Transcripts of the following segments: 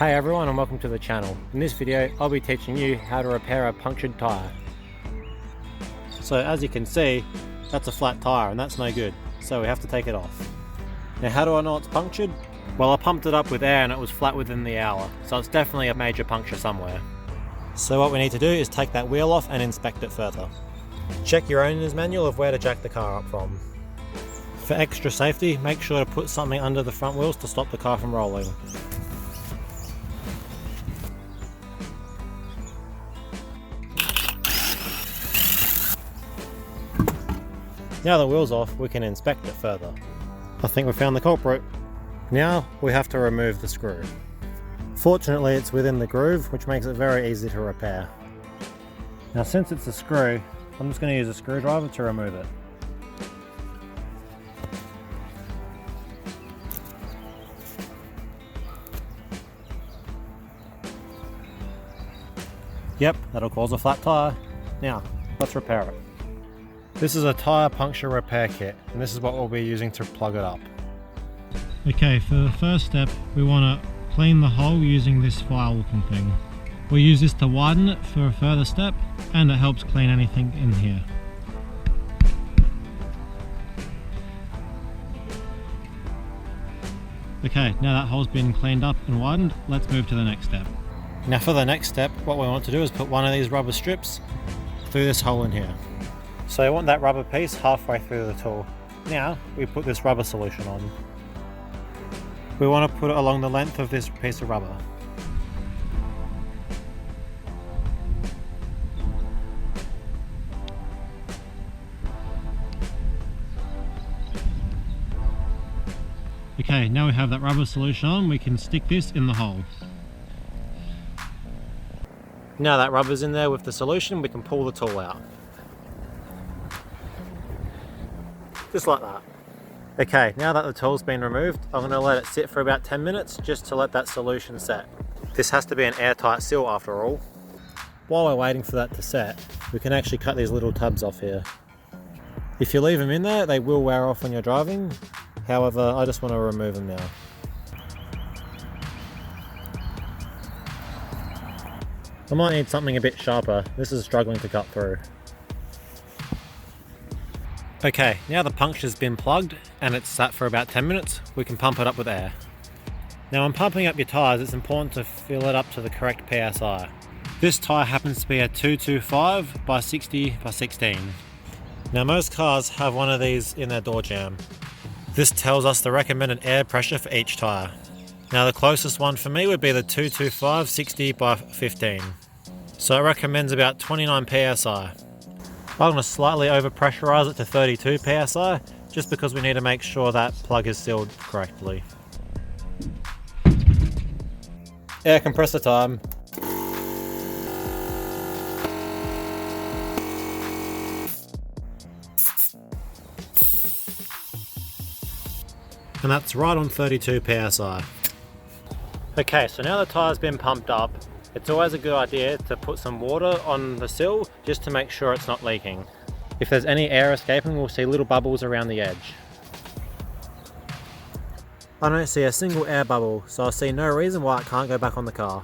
Hey everyone, and welcome to the channel. In this video I'll be teaching you how to repair a punctured tyre. So as you can see, that's a flat tyre and that's no good, so we have to take it off. Now how do I know it's punctured? Well, I pumped it up with air and it was flat within the hour, so it's definitely a major puncture somewhere. So what we need to do is take that wheel off and inspect it further. Check your owner's manual of where to jack the car up from. For extra safety, make sure to put something under the front wheels to stop the car from rolling. Now the wheel's off, we can inspect it further. I think we found the culprit. Now we have to remove the screw. Fortunately it's within the groove, which makes it very easy to repair. Now since it's a screw, I'm just going to use a screwdriver to remove it. Yep, that'll cause a flat tyre. Now, let's repair it. This is a tyre puncture repair kit, and this is what we'll be using to plug it up. Okay, for the first step, we want to clean the hole using this file looking thing. We use this to widen it for a further step, and it helps clean anything in here. Okay, now that hole's been cleaned up and widened, let's move to the next step. Now for the next step, what we want to do is put one of these rubber strips through this hole in here. So you want that rubber piece halfway through the tool. Now we put this rubber solution on. We want to put it along the length of this piece of rubber. Okay, now we have that rubber solution on, we can stick this in the hole. Now that rubber's in there with the solution, we can pull the tool out. Just like that. Okay, now that the tool's been removed, I'm going to let it sit for about 10 minutes just to let that solution set. This has to be an airtight seal after all. While we're waiting for that to set, we can actually cut these little tabs off here. If you leave them in there, they will wear off when you're driving. However, I just want to remove them now. I might need something a bit sharper. This is struggling to cut through. Okay, now the puncture's been plugged and it's sat for about 10 minutes, we can pump it up with air. Now when pumping up your tyres, it's important to fill it up to the correct PSI. This tyre happens to be a 225 by 60 by 16. Now most cars have one of these in their door jamb. This tells us the recommended air pressure for each tyre. Now the closest one for me would be the 225 60 by 15. So it recommends about 29 PSI. I'm going to slightly overpressurize it to 32 PSI, just because we need to make sure that plug is sealed correctly. Air compressor time. And that's right on 32 PSI. Okay, so now the tyre's been pumped up, it's always a good idea to put some water on the sill just to make sure it's not leaking. If there's any air escaping, we'll see little bubbles around the edge. I don't see a single air bubble, so I see no reason why it can't go back on the car.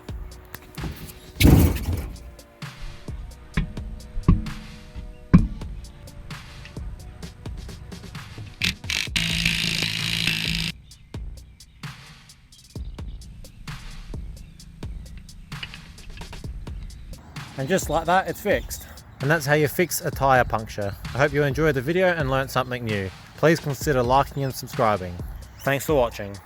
And just like that, it's fixed. And that's how you fix a tyre puncture. I hope you enjoyed the video and learned something new. Please consider liking and subscribing. Thanks for watching.